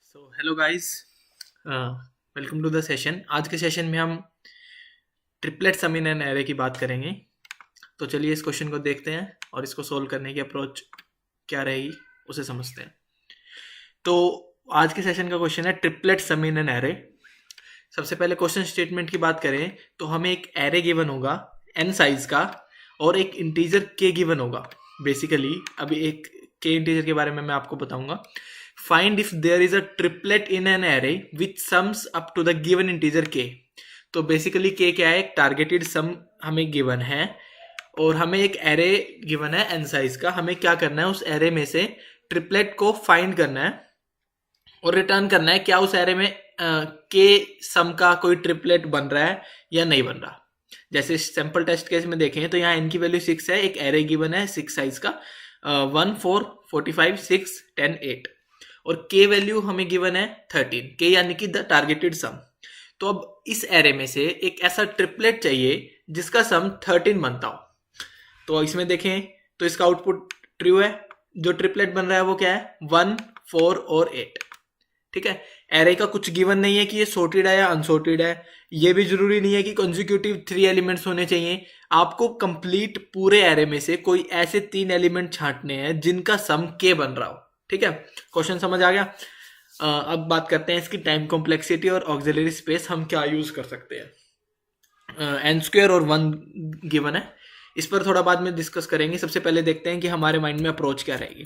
So hello guys, welcome to the session. आज के session में हम triplet sum in an array की बात करेंगे। तो चलिए इस क्वेश्चन को देखते हैं और इसको सोल्व करने की अप्रोच क्या रहेगी उसे समझते हैं। तो आज के सेशन का क्वेश्चन है triplet sum in an array. सबसे पहले क्वेश्चन स्टेटमेंट की बात करें तो हमें एक एरे गिवन होगा n साइज का और एक इंटीजर k गिवन होगा। बेसिकली अभी एक k इंटीजर के बारे में मैं आपको बताऊंगा। Find if there is a triplet in an array which sums up to the given integer k। तो बेसिकली k क्या है, एक टारगेटेड सम हमें गिवन है और हमें एक एरे गिवन है n साइज का। हमें क्या करना है, उस एरे में से ट्रिपलेट को फाइंड करना है और रिटर्न करना है क्या उस एरे में के सम का कोई ट्रिपलेट बन रहा है या नहीं बन रहा। जैसे सैंपल टेस्ट केस में देखें तो यहाँ n की वैल्यू 6 है, एक एरे गिवन है 6 साइज का 1 4 45 6 10 8 और k वैल्यू हमें गिवन है 13, k यानी कि द टारगेटेड सम। तो अब इस एरे में से एक ऐसा ट्रिपलेट चाहिए जिसका सम 13 बनता हो। तो इसमें देखें तो इसका आउटपुट ट्रू है। जो ट्रिपलेट बन रहा है वो क्या है, 1 4 और 8। ठीक है, एरे का कुछ गिवन नहीं है कि ये सॉर्टेड है या अनसॉर्टेड है। ये भी जरूरी नहीं है कि कंसेक्यूटिव 3 एलिमेंट्स होने चाहिए। आपको कंप्लीट पूरे एरे में से कोई ऐसे 3 एलिमेंट छांटने हैं जिनका सम के बन रहा हो। ठीक है, क्वेश्चन समझ आ गया। अब बात करते हैं इसकी टाइम कॉम्प्लेक्सिटी और ऑक्सिलरी स्पेस हम क्या यूज कर सकते हैं। एन स्क्वायर और 1 गिवन है, इस पर थोड़ा बाद में डिस्कस करेंगे। सबसे पहले देखते हैं कि हमारे माइंड में अप्रोच क्या रहेगी।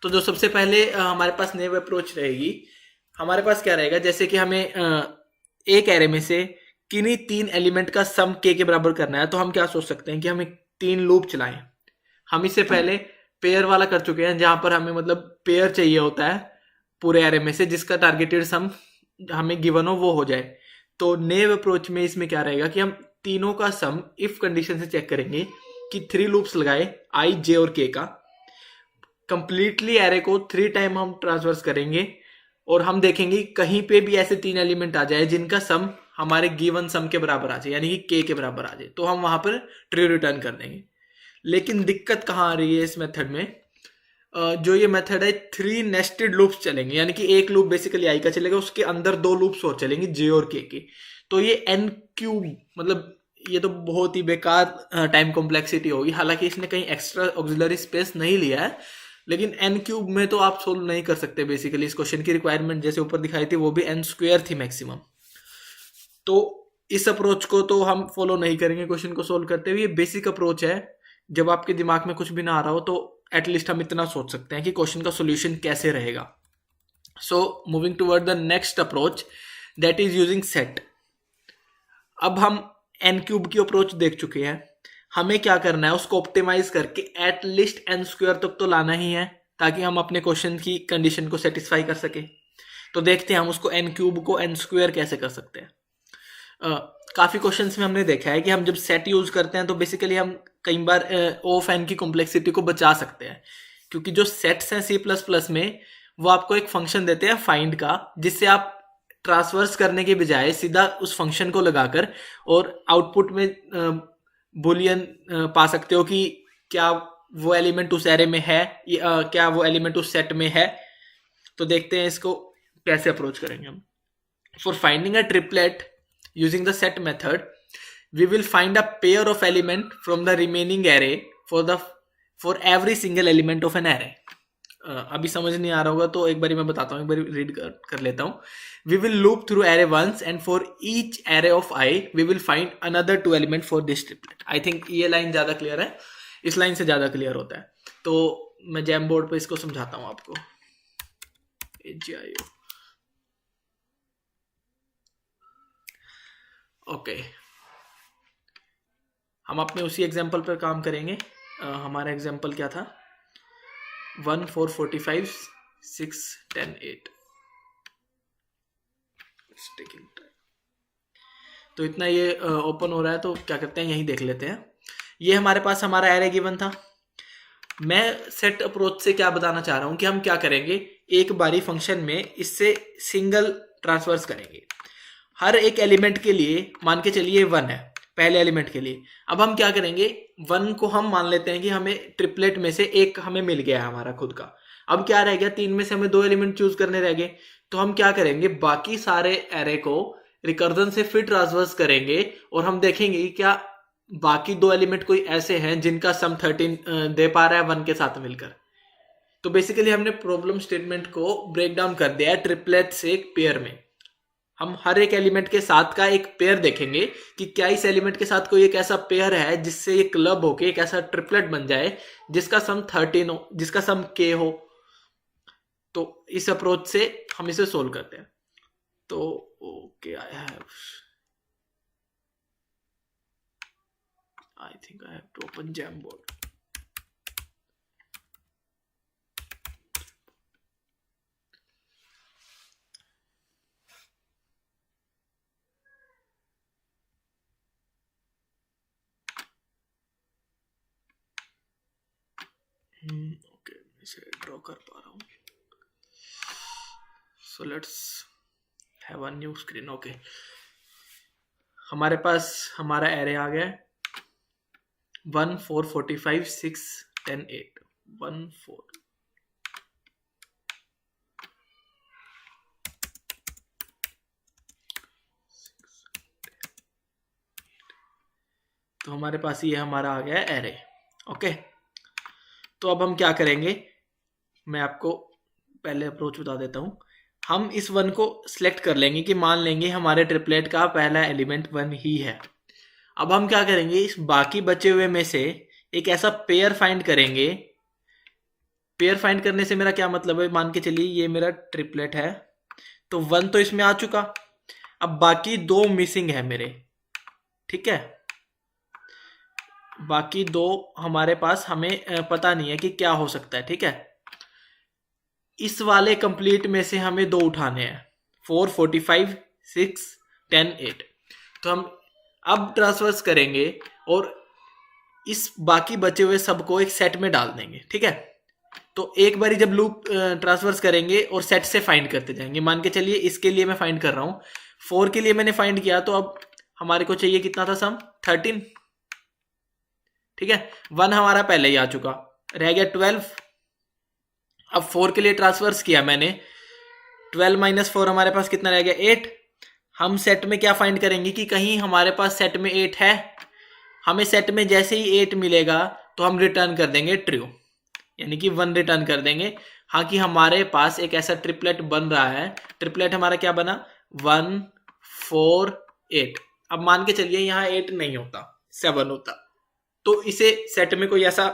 तो जो सबसे पहले हमारे पास नेव अप्रोच रहेगी, हमारे पास क्या रहेगा, जैसे कि हमें एक एरे में से किन्हीं 3 एलिमेंट का सम के बराबर करना है। तो हम क्या सोच सकते हैं कि हमें 3 लूप चलाएं। हम इससे पहले पेयर वाला कर चुके हैं जहां पर हमें मतलब पेयर चाहिए होता है पूरे एरे में से जिसका टारगेटेड सम हमें गिवन हो वो हो जाए। तो नेव अप्रोच में इसमें क्या रहेगा कि हम तीनों का सम इफ कंडीशन से चेक करेंगे कि 3 लूप्स लगाए आई जे और के का। कंप्लीटली एरे को 3 टाइम हम ट्रांसवर्स करेंगे और हम देखेंगे कहीं पे भी ऐसे 3 एलिमेंट आ जाए जिनका सम हमारे गिवन सम के बराबर आ जाए, यानी कि के बराबर आ जाए, तो हम वहां पर ट्रू रिटर्न कर देंगे। लेकिन दिक्कत कहाँ आ रही है इस मेथड में, जो ये मेथड है 3 नेस्टेड लूप्स चलेंगे, यानी कि एक लूप बेसिकली आई का चलेगा, उसके अंदर 2 लूप्स और चलेंगे जे और के। तो ये एन क्यूब मतलब ये तो बहुत ही बेकार टाइम कॉम्प्लेक्सिटी होगी। हालांकि इसने कहीं एक्स्ट्रा ऑक्सिलरी स्पेस नहीं लिया है, लेकिन एन क्यूब में तो आप सोल्व नहीं कर सकते। बेसिकली इस क्वेश्चन की रिक्वायरमेंट जैसे ऊपर दिखाई थी वो भी एन स्क्वायर थी मैक्सिमम। तो इस अप्रोच को तो हम फॉलो नहीं करेंगे क्वेश्चन को सोल्व करते हुए। बेसिक अप्रोच है, जब आपके दिमाग में कुछ भी ना आ रहा हो तो एटलीस्ट हम इतना सोच सकते हैं कि क्वेश्चन का सोल्यूशन कैसे रहेगा। So moving toward the next approach that is using set. अब हम एन क्यूब की अप्रोच देख चुके हैं, हमें क्या करना है, उसको ऑप्टिमाइज करके एटलीस्ट एन स्क्वायर तक तो लाना ही है ताकि हम अपने क्वेश्चन की कंडीशन को सेटिस्फाई कर सके। तो देखते हैं हम उसको एन क्यूब को एन स्क्वायर कैसे कर सकते हैं। काफी क्वेश्चंस में हमने देखा है कि हम जब सेट यूज करते हैं तो बेसिकली हम कई बार ऑफ एन की कॉम्प्लेक्सिटी को बचा सकते हैं, क्योंकि जो सेट्स हैं सी प्लस प्लस में वो आपको एक फंक्शन देते हैं फाइंड का, जिससे आप ट्रांसवर्स करने के बजाय सीधा उस फंक्शन को लगाकर और आउटपुट में बुलियन पा सकते हो कि क्या वो एलिमेंट उस एरे में है या क्या वो एलिमेंट उस सेट में है। तो देखते हैं इसको कैसे अप्रोच करेंगे हम। For finding a triplet using the set method we will find a pair of element from the remaining array for every single element of an array। अभी समझ नहीं आ रहा होगा तो एक बारी मैं बताता हूँ, एक बारी रीड कर लेता हूँ। We will loop through array once and for each array of I we will find another 2 element for this triplet। I think ये लाइन ज्यादा क्लियर है, इस लाइन से ज्यादा क्लियर होता है। तो मैं जैम बोर्ड पे इसको समझाता हूँ आपको। ओके, हम अपने उसी एग्जाम्पल पर काम करेंगे। हमारा एग्जाम्पल क्या था, 1 4 45 6 10 8। तो इतना ये ओपन हो रहा है, तो क्या करते हैं यही देख लेते हैं। ये हमारे पास हमारा एरे गिवन था। मैं सेट अप्रोच से क्या बताना चाह रहा हूं कि हम क्या करेंगे, एक बारी फंक्शन में इससे सिंगल ट्रांसवर्स करेंगे हर एक एलिमेंट के लिए। मान के चलिए 1 है पहले एलिमेंट के लिए। अब हम क्या करेंगे, 1 को हम मान लेते हैं कि हमें ट्रिपलेट में से एक हमें मिल गया है हमारा खुद का। अब क्या रह गया, 3 में से हमें 2 एलिमेंट चूज करने रह गए। तो हम क्या करेंगे, बाकी सारे एरे को रिकर्जन से फिर ट्रांसवर्स करेंगे और हम देखेंगे कि क्या बाकी दो एलिमेंट कोई ऐसे हैं जिनका सम 13 दे पा रहा है 1 के साथ मिलकर। तो बेसिकली हमने प्रॉब्लम स्टेटमेंट को ब्रेक डाउन कर दिया है ट्रिपलेट से एक पेयर में। हम हर एक एलिमेंट के साथ का एक पेयर देखेंगे कि क्या इस एलिमेंट के साथ कोई एक ऐसा पेयर है जिससे ये क्लब होके एक ऐसा ट्रिपलेट बन जाए जिसका सम 13 हो, जिसका सम k हो। तो इस अप्रोच से हम इसे सोल्व करते हैं। तो okay, I think I have to open Jamboard. Okay, इसे ड्रॉ कर पा रहा हूँ। So let's have a new screen. Okay, हमारे पास हमारा एरे आ गया 1 4 45 6 10 8 1 4। तो हमारे पास ये हमारा आ गया एरे। ओके, तो अब हम क्या करेंगे, मैं आपको पहले अप्रोच बता देता हूं। हम इस 1 को सिलेक्ट कर लेंगे कि मान लेंगे हमारे ट्रिपलेट का पहला एलिमेंट 1 ही है। अब हम क्या करेंगे, इस बाकी बचे हुए में से एक ऐसा पेयर फाइंड करेंगे। पेयर फाइंड करने से मेरा क्या मतलब है, मान के चलिए ये मेरा ट्रिपलेट है, तो 1 तो इसमें आ चुका, अब बाकी 2 मिसिंग है मेरे। ठीक है, बाकी 2 हमारे पास हमें पता नहीं है कि क्या हो सकता है। ठीक है, इस वाले कंप्लीट में से हमें 2 उठाने हैं, 4 45 6 10 8। तो हम अब ट्रांसफर्स करेंगे और इस बाकी बचे हुए सबको एक सेट में डाल देंगे। ठीक है, तो एक बारी जब लूप ट्रांसफर्स करेंगे और सेट से फाइंड करते जाएंगे। मान के चलिए इसके लिए मैं फाइंड कर रहा हूं, 4 के लिए मैंने फाइंड किया, तो अब हमारे को चाहिए कितना था सम 13। ठीक है, 1 हमारा पहले ही आ चुका, रह गया 12। अब 4 के लिए ट्रांसफर्स किया मैंने, 12 माइनस 4 हमारे पास कितना रह गया 8। हम सेट में क्या फाइंड करेंगे कि कहीं हमारे पास सेट में 8 है। हमें सेट में जैसे ही 8 मिलेगा तो हम रिटर्न कर देंगे ट्रू, यानी कि 1 रिटर्न कर देंगे। हाँ, कि हमारे पास एक ऐसा ट्रिपलेट बन रहा है। ट्रिपलेट हमारा क्या बना 1 4 8। अब मान के चलिए यहाँ 8 नहीं होता, 7 होता, तो इसे सेट में कोई ऐसा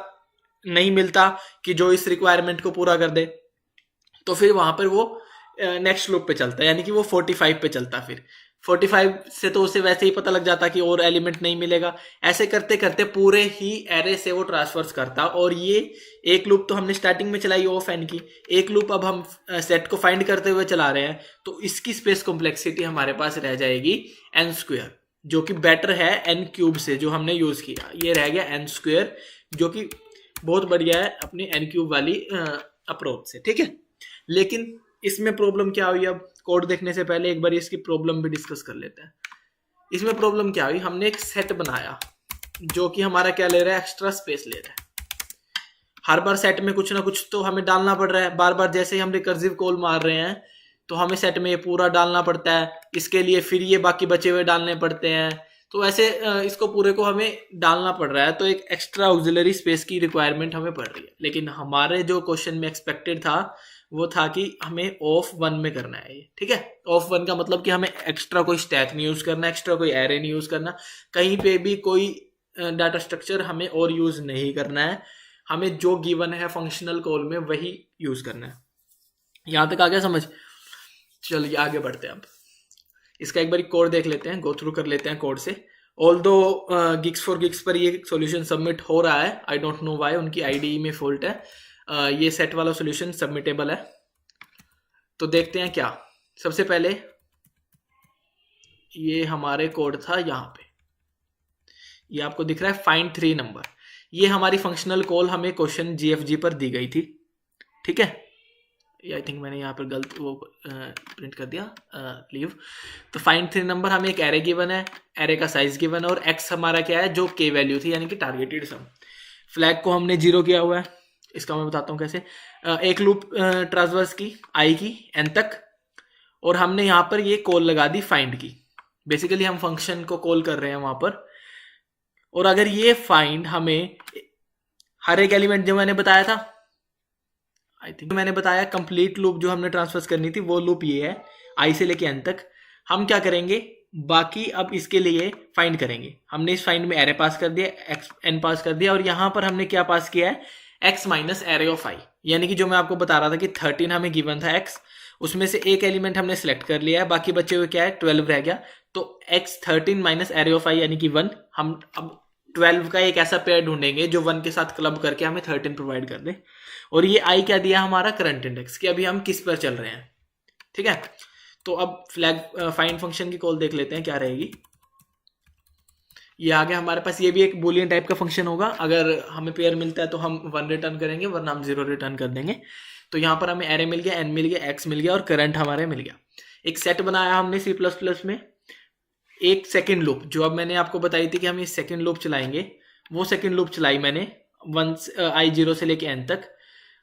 नहीं मिलता कि जो इस रिक्वायरमेंट को पूरा कर दे, तो फिर वहां पर वो नेक्स्ट लूप पे चलता है, यानी कि वो 45 पे चलता। फिर 45 से तो उसे वैसे ही पता लग जाता कि और एलिमेंट नहीं मिलेगा। ऐसे करते करते पूरे ही एरे से वो ट्रांसफर्स करता। और ये एक लूप तो हमने स्टार्टिंग में चलाई ऑफ एन की, एक लूप अब हम सेट को फाइंड करते हुए चला रहे हैं, तो इसकी स्पेस कॉम्प्लेक्सिटी हमारे पास रह जाएगी n², जो कि बेटर है n³ से जो हमने यूज किया। ये रह गया n², जो कि बहुत बढ़िया है अपनी n³ वाली अप्रोच से। ठीक है, लेकिन इसमें प्रॉब्लम क्या हुई, अब कोड देखने से पहले एक बार इसकी प्रॉब्लम भी डिस्कस कर लेते हैं। इसमें प्रॉब्लम क्या हुई, हमने एक सेट बनाया जो कि हमारा क्या ले रहा है, एक्स्ट्रा स्पेस ले रहा है। हर बार सेट में कुछ ना कुछ तो हमें डालना पड़ रहा है। बार बार जैसे ही हम रिकर्सिव कॉल मार रहे हैं तो हमें सेट में ये पूरा डालना पड़ता है, इसके लिए फिर ये बाकी बचे हुए डालने पड़ते हैं। तो ऐसे इसको पूरे को हमें डालना पड़ रहा है, तो एक एक्स्ट्रा ऑक्सिलरी स्पेस की रिक्वायरमेंट हमें पड़ रही है। लेकिन हमारे जो क्वेश्चन में एक्सपेक्टेड था वो था कि हमें ऑफ 1 में करना है ये। ठीक है, ऑफ 1 का मतलब कि हमें एक्स्ट्रा कोई स्टैक नहीं यूज करना, एक्स्ट्रा कोई एरे नहीं यूज करना, कहीं पे भी कोई डाटा स्ट्रक्चर हमें और यूज नहीं करना है। हमें जो गिवन है फंक्शनल कॉल में वही यूज करना है। यहां तक आ गया समझ? चलिए आगे बढ़ते हैं। अब इसका एक बार कोड देख लेते हैं, गो थ्रू कर लेते हैं कोड से। ऑल्दो गिग्स फॉर गिग्स पर ये सॉल्यूशन सबमिट हो रहा है, आई डोंट नो व्हाई, उनकी आईडी में फॉल्ट है। ये सेट वाला सॉल्यूशन सबमिटेबल है, तो देखते हैं क्या। सबसे पहले ये हमारे कोड था, यहाँ पे ये आपको दिख रहा है फाइंड 3 नंबर। ये हमारी फंक्शनल कॉल हमें क्वेश्चन GFG पर दी गई थी। ठीक है, आई थिंक मैंने यहाँ पर गलत वो प्रिंट कर दिया, लीव। तो फाइंड 3 नंबर, हमें एक एरे गिवन है, एरे का साइज गिवन है, और x हमारा क्या है, जो k वैल्यू थी, यानी कि टारगेटेड सम। फ्लैग को हमने 0 किया हुआ है, इसका मैं बताता हूँ कैसे। एक लूप ट्रांसवर्स की i की n तक, और हमने यहाँ पर ये कॉल लगा दी फाइंड की। बेसिकली हम फंक्शन को कॉल कर रहे हैं वहां पर, और अगर ये फाइंड हमें हर एक एलिमेंट जो मैंने बताया था, आई थिंक मैंने बताया कंप्लीट लूप जो हमने ट्रांसफर करनी थी वो लूप ये है आई से लेके एन तक। हम क्या करेंगे, बाकी अब इसके लिए फाइंड करेंगे। हमने इस फाइंड में एरे पास कर दिया, एक्स एन पास कर दिया, और यहां पर हमने क्या पास किया है, x minus array of I. यानी कि जो मैं आपको बता रहा था कि 13 हमें गिवन था एक्स, उसमें से एक एलिमेंट हमने सेलेक्ट कर लिया है, बाकी बचे हुए क्या है 12 रह गया। तो x 13 minus array of I यानी कि 1। हम अब 12 का एक ऐसा पेयर ढूंढेंगे जो 1 के साथ क्लब करके हमें 13 प्रोवाइड कर दे। और ये आई क्या दिया हमारा, करंट इंडेक्स, कि अभी हम किस पर चल रहे हैं। ठीक है, तो अब फ्लैग फाइंड फंक्शन की कॉल देख लेते हैं क्या रहेगी। ये आ गया हमारे पास, ये भी एक बुलियन टाइप का फंक्शन होगा। अगर हमें पेयर मिलता है तो हम 1 रिटर्न करेंगे, वरना हम 0 रिटर्न कर देंगे। तो यहाँ पर हमें एरे मिल गया, एन मिल गया, एक्स मिल गया और करंट हमारे मिल गया। एक सेट बनाया हमने सी प्लस प्लस में, एक सेकेंड लूप जो अब मैंने आपको बताई थी कि हम ये सेकेंड लूप चलाएंगे, वो सेकेंड लूप चलाई मैंने आई 0 से लेके एन तक।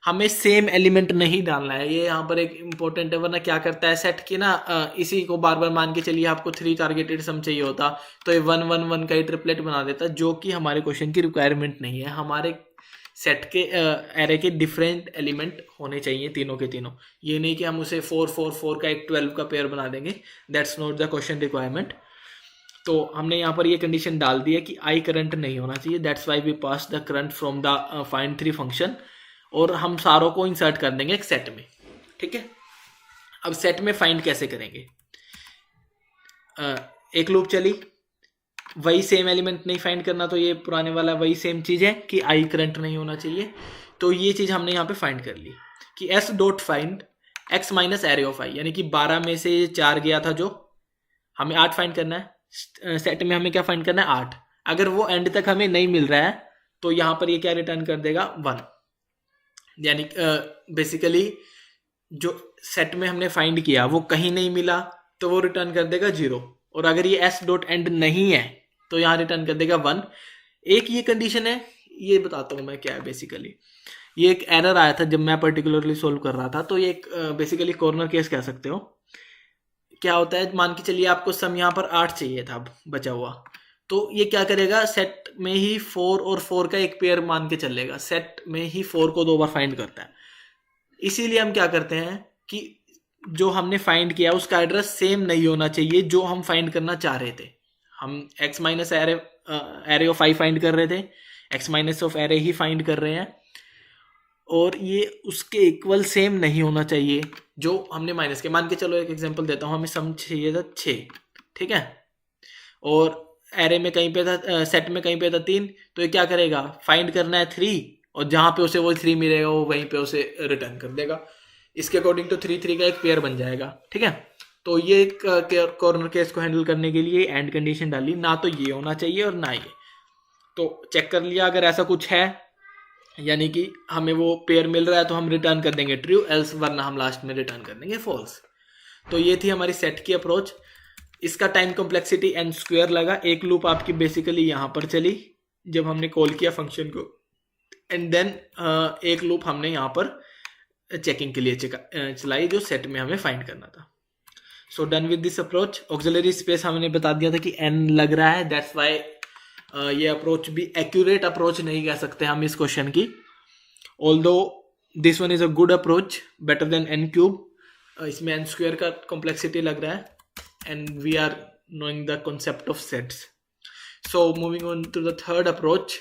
हमें सेम एलिमेंट नहीं डालना है, ये यहाँ पर एक इंपॉर्टेंट है, वरना क्या करता है सेट की ना इसी को बार बार मान के चलिए आपको 3 टारगेटेड सम चाहिए होता तो ये 1 1 1 का ही ट्रिपलेट बना देता, जो कि हमारे क्वेश्चन की रिक्वायरमेंट नहीं है। हमारे सेट के एरे के डिफरेंट एलिमेंट होने चाहिए तीनों के तीनों। ये नहीं कि हम उसे 4 4 4 का एक 12 का पेयर बना देंगे, that's not the question requirement. तो हमने यहाँ पर ये कंडीशन डाल दी है कि आई करंट नहीं होना चाहिए, that's why we pass the current from the find 3 function, और हम सारों को इंसर्ट कर देंगे एक सेट में। ठीक है, अब सेट में फाइंड कैसे करेंगे, एक लूप चली, वही सेम एलिमेंट नहीं फाइंड करना, तो ये पुराने वाला वही सेम चीज है कि आई करंट नहीं होना चाहिए। तो ये चीज हमने यहाँ पे फाइंड कर ली कि S dot find X minus array of I, यानी कि 12 में से 4 गया था जो हमें 8 फाइंड करना है। सेट में हमें क्या फाइंड करना है 8। अगर वो एंड तक हमें नहीं मिल रहा है तो यहाँ पर ये क्या रिटर्न कर देगा 1। यानी बेसिकली जो सेट में हमने फाइंड किया वो कहीं नहीं मिला तो वो रिटर्न कर देगा 0, और अगर ये एस डॉट एंड नहीं है तो यहाँ रिटर्न कर देगा 1। एक ये कंडीशन है, ये बताता हूँ मैं क्या है। बेसिकली ये एक एरर आया था जब मैं पर्टिकुलरली सोल्व कर रहा था, तो ये एक बेसिकली कॉर्नर केस कह सकते हो। क्या होता है, मान के चलिए आपको सम यहाँ पर 8 चाहिए था बचा हुआ, तो ये क्या करेगा, सेट में ही 4 और 4 का एक पेयर मान के चलेगा, सेट में ही 4 को 2 बार फाइंड करता है। इसीलिए हम क्या करते हैं कि जो हमने फाइंड किया उसका एड्रेस सेम नहीं होना चाहिए जो हम फाइंड करना चाह रहे थे। हम x minus array of I find कर रहे थे, x minus of array he find कर रहे हैं, और ये उसके इक्वल सेम नहीं होना चाहिए जो हमने माइनस के। मान के चलो एक एग्जांपल देता हूँ, हमें सम चाहिए था 6, ठीक है, और एरे में कहीं पे था, सेट में कहीं पे था 3, तो ये क्या करेगा, फाइंड करना है 3, और जहां पे उसे वो 3 मिलेगा वो वहीं पे उसे रिटर्न कर देगा। इसके अकॉर्डिंग तो 3 3 का एक पेयर बन जाएगा। ठीक है, तो ये एक कॉर्नर केस को हैंडल करने के लिए एंड कंडीशन डाली, ना तो ये होना चाहिए और ना ये। तो चेक कर लिया, अगर ऐसा कुछ है यानी कि हमें वो पेयर मिल रहा है तो हम रिटर्न कर देंगे ट्रू, एल्स वरना हम लास्ट में रिटर्न कर देंगे फॉल्स। तो ये थी हमारी सेट की अप्रोच। इसका टाइम कॉम्प्लेक्सिटी n स्क्वायर लगा। एक लूप आपकी बेसिकली यहाँ पर चली जब हमने कॉल किया फंक्शन को, एंड देन एक लूप हमने यहाँ पर चेकिंग के लिए चलाई जो सेट में हमें फाइंड करना था। So done with this approach. Auxiliary space हमने बता दिया था कि n लग रहा है, दैट्स वाई ये अप्रोच भी एक्यूरेट अप्रोच नहीं कह सकते हम इस क्वेश्चन की, although this one is a good approach, better than n cube. इसमें n स्क्वायर का कॉम्प्लेक्सिटी लग रहा है and we are knowing the concept of sets. So moving on to the third approach,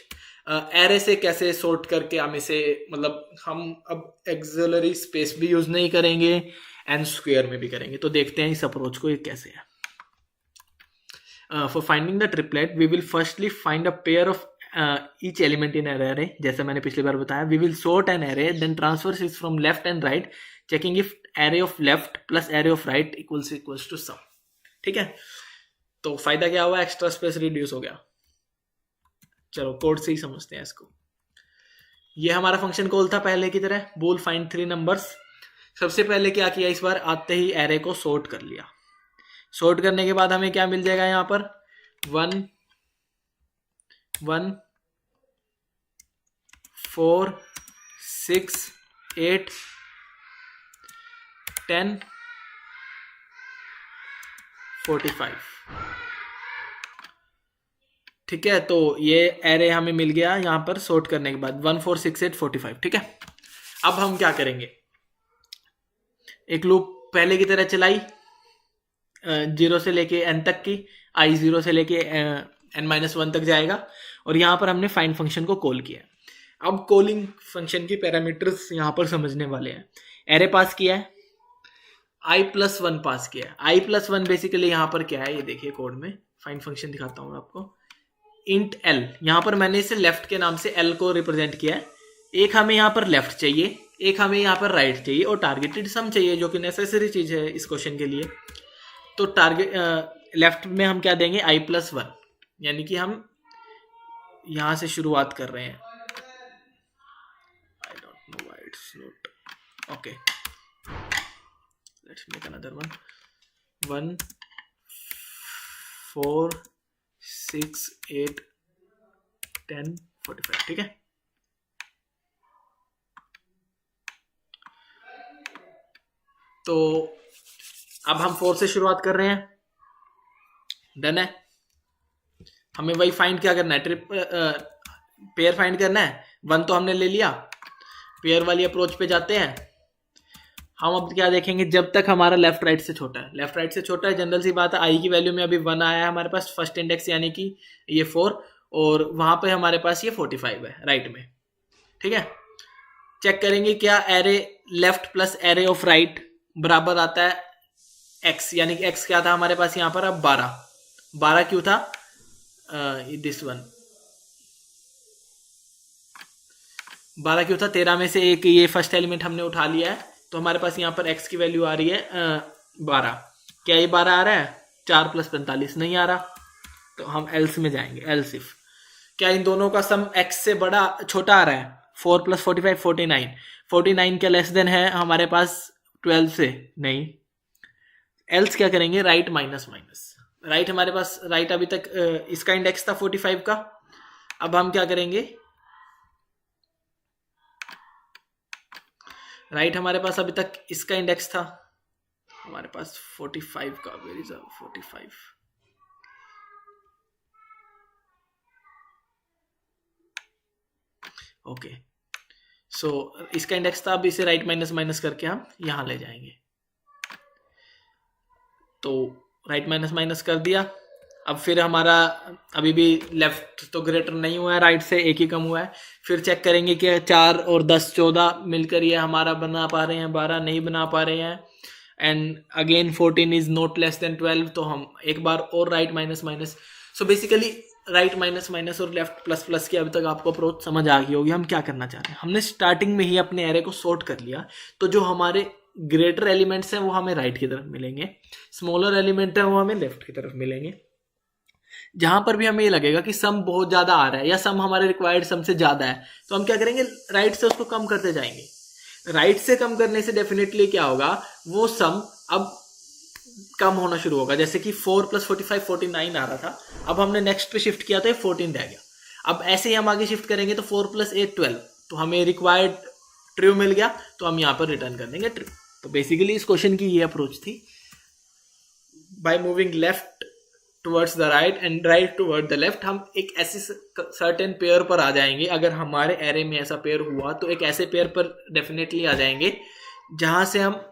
array से कैसे sort करके हम इसे, मतलब हम अब auxiliary space भी यूज नहीं करेंगे, n square में भी करेंगे। तो देखते हैं इस अप्रोच को ये कैसे है। For finding the triplet, we will firstly find a pair of each element in an array. जैसे मैंने पिछली बार बताया, we will sort an array, then transfer it from left and right, checking if array of left plus array of right equals to sum. ठीक है, तो फायदा क्या हुआ, एक्स्ट्रा स्पेस रिड्यूस हो गया। चलो कोड से ही समझते हैं इसको। ये हमारा फंक्शन कॉल था पहले की तरह, बोल फाइंड 3 नंबर्स। सबसे पहले क्या किया, इस बार आते ही एरे को सॉर्ट कर लिया। सॉर्ट करने के बाद हमें क्या मिल जाएगा, यहाँ पर 1 1 4 6 8 10 45। ठीक है, तो ये एरे हमें मिल गया यहाँ पर सॉर्ट करने के बाद 1 4 6 8 45। ठीक है, अब हम क्या करेंगे, एक लूप पहले की तरह चलाई 0 से लेके n तक की, i 0 से लेके n-1 तक जाएगा, और यहाँ पर हमने फाइंड फंक्शन को कॉल किया। अब कॉलिंग फंक्शन की पैरामीटर्स यहाँ पर समझने वाले हैं। एरे पास किया है, i+1 पास किया है। i+1 बेसिकली यहाँ पर क्या है, ये देखिए कोड में फाइंड फंक्शन दिखाता हूँ आपको। इंट l, यहाँ पर मैंने इसे लेफ्ट के नाम से l को रिप्रेजेंट किया है। एक हमें यहाँ पर लेफ्ट चाहिए, एक हमें यहाँ पर राइट चाहिए, और टारगेटेड सम चाहिए जो कि नेसेसरी चीज है इस क्वेश्चन के लिए। तो टारगेट लेफ्ट में हम क्या देंगे, i+1, यानी कि हम यहां से शुरुआत कर रहे हैं। I don't know why it's not. Okay, let's make another one. 1 4 6 8 10 45। ठीक है, तो अब हम 4 से शुरुआत कर रहे हैं। डन है, हमें वही फाइंड क्या करना है, पेयर फाइंड करना है। 1 तो हमने ले लिया, पेयर वाली अप्रोच पे जाते हैं। हम अब क्या देखेंगे, जब तक हमारा लेफ्ट राइट से छोटा है, लेफ्ट राइट से छोटा है, जनरल सी बात है, आई की वैल्यू में अभी 1 आया है हमारे पास फर्स्ट इंडेक्स, यानी कि ये 4, और वहां पे हमारे पास ये 45 है राइट में। ठीक है, चेक करेंगे क्या array left plus array of right बराबर आता है x, यानी कि x क्या था हमारे पास यहाँ पर, अब 12 क्यों था, दिस वन 12 क्यों था, 13 में से एक ये फर्स्ट एलिमेंट हमने उठा लिया है, तो हमारे पास यहाँ पर x की वैल्यू आ रही है 12। क्या ये 12 आ रहा है, 4 + 45 नहीं आ रहा, तो हम एल्स में जाएंगे। एल्स इफ क्या इन दोनों का सम x से बड़ा छोटा आ रहा है, 4 + 45 49, 49 क्या लेस देन है हमारे पास 12 से, नहीं। एल्स क्या करेंगे, राइट माइनस माइनस, राइट हमारे पास राइट अभी तक इसका इंडेक्स था 45 का, अब हम क्या करेंगे, राइट हमारे पास अभी तक इसका इंडेक्स था हमारे पास 45 का, वेयर इज 45, ओके, सो इसका इंडेक्स था, अब इसे राइट माइनस माइनस करके हम यहां ले जाएंगे। तो राइट माइनस माइनस कर दिया, अब फिर हमारा अभी भी लेफ्ट तो ग्रेटर नहीं हुआ है राइट से, एक ही कम हुआ है। फिर चेक करेंगे कि 4 और 10 14 मिलकर ये हमारा बना पा रहे हैं, 12 नहीं बना पा रहे हैं, and again 14 is not less than 12, तो हम एक बार और right minus minus. So basically right minus minus और लेफ्ट प्लस प्लस की अभी तक आपको अप्रोच समझ आ गई होगी हम क्या करना चाह रहे हैं। हमने स्टार्टिंग में ही अपने एरे को सॉर्ट कर लिया, तो जो हमारे ग्रेटर एलिमेंट्स हैं वो हमें राइट की तरफ मिलेंगे, स्मॉलर एलिमेंट है वो हमें लेफ्ट की तरफ मिलेंगे। जहां पर भी हमें ये लगेगा कि सम बहुत ज्यादा आ रहा है या सम हमारे रिक्वायर्ड सम से ज्यादा है, तो हम क्या करेंगे, राइट से उसको कम करते जाएंगे। राइट से कम करने से डेफिनेटली क्या होगा, वो सम अब कम होना शुरू होगा। जैसे कि 4 + 45 49 आ रहा था, अब हमने नेक्स्ट पे शिफ्ट किया तो 14 रह गया। अब ऐसे ही हम आगे शिफ्ट करेंगे तो 4 + 8 12, तो हमें रिक्वायर्ड ट्रू मिल गया, तो हम यहाँ पर रिटर्न कर देंगे ट्रू। तो बेसिकली इस क्वेश्चन की ये अप्रोच थी, by moving left towards the right and right toward the left, हम एक ऐसे सर्टेन पेयर पर आ जाएंगे। अगर हमारे एरे में ऐसा पेयर हुआ तो एक ऐसे पेयर पर डेफिनेटली आ जाएंगे जहां से हम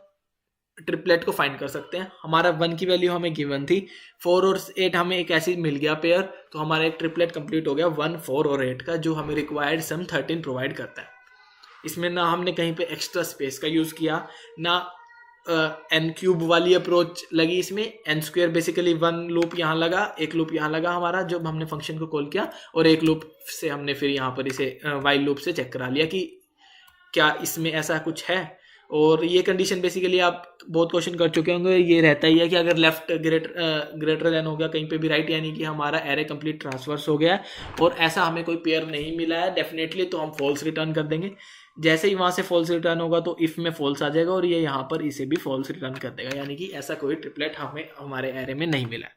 ट्रिपलेट को फाइंड कर सकते हैं। हमारा 1 की वैल्यू हमें गिवन थी, 4 और 8 हमें एक ऐसी मिल गया पेयर, तो हमारा एक ट्रिपलेट कंप्लीट हो गया 1 4 और 8 का, जो हमें रिक्वायर्ड सम 13 प्रोवाइड करता है। इसमें ना हमने कहीं पे एक्स्ट्रा स्पेस का यूज किया, ना n³ वाली अप्रोच लगी इसमें। n² बेसिकली 1 लूप यहाँ लगा, एक लूप यहाँ लगा हमारा जब हमने फंक्शन को कॉल किया, और एक लूप से हमने फिर यहाँ पर इसे वाइल लूप से चेक करा लिया कि क्या इसमें ऐसा कुछ है। और ये कंडीशन बेसिकली आप बहुत क्वेश्चन कर चुके होंगे, ये रहता ही है कि अगर लेफ्ट ग्रेटर देन हो गया कहीं पे भी राइट, यानी कि हमारा एरे कंप्लीट ट्रांसवर्स हो गया है और ऐसा हमें कोई पेयर नहीं मिला है डेफिनेटली, तो हम फॉल्स रिटर्न कर देंगे। जैसे ही वहां से फॉल्स रिटर्न होगा तो इफ में फॉल्स आ जाएगा, और ये यहाँ पर इसे भी फॉल्स रिटर्न कर देगा, यानी कि ऐसा कोई ट्रिपलेट हमें हमारे एरे में नहीं मिला।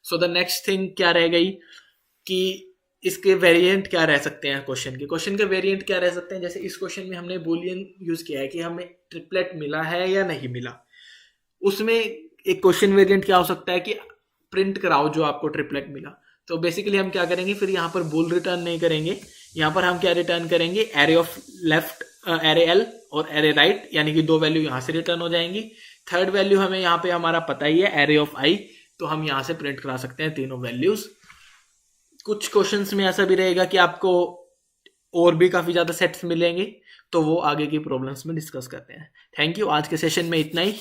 सो द नेक्स्ट थिंग क्या रह गई कि इसके वेरिएंट क्या रह सकते हैं, क्वेश्चन के वेरिएंट क्या रह सकते हैं। जैसे इस क्वेश्चन में हमने बूलियन यूज किया है कि हमें ट्रिपलेट मिला है या नहीं मिला, उसमें एक क्वेश्चन वेरिएंट क्या हो सकता है कि प्रिंट कराओ जो आपको ट्रिपलेट मिला। तो बेसिकली हम क्या करेंगे, फिर यहाँ पर बूल रिटर्न नहीं करेंगे, यहाँ पर हम क्या रिटर्न करेंगे, array of left, array L और एरे राइट, यानी कि 2 वैल्यू यहाँ से रिटर्न हो जाएंगी। थर्ड वैल्यू हमें यहाँ पे हमारा पता ही है, एरे ऑफ आई, तो हम यहाँ से प्रिंट करा सकते हैं तीनों वैल्यूज। कुछ क्वेश्चंस में ऐसा भी रहेगा कि आपको और भी काफी ज्यादा सेट्स मिलेंगे, तो वो आगे की प्रॉब्लम्स में डिस्कस करते हैं। थैंक यू, आज के सेशन में इतना ही।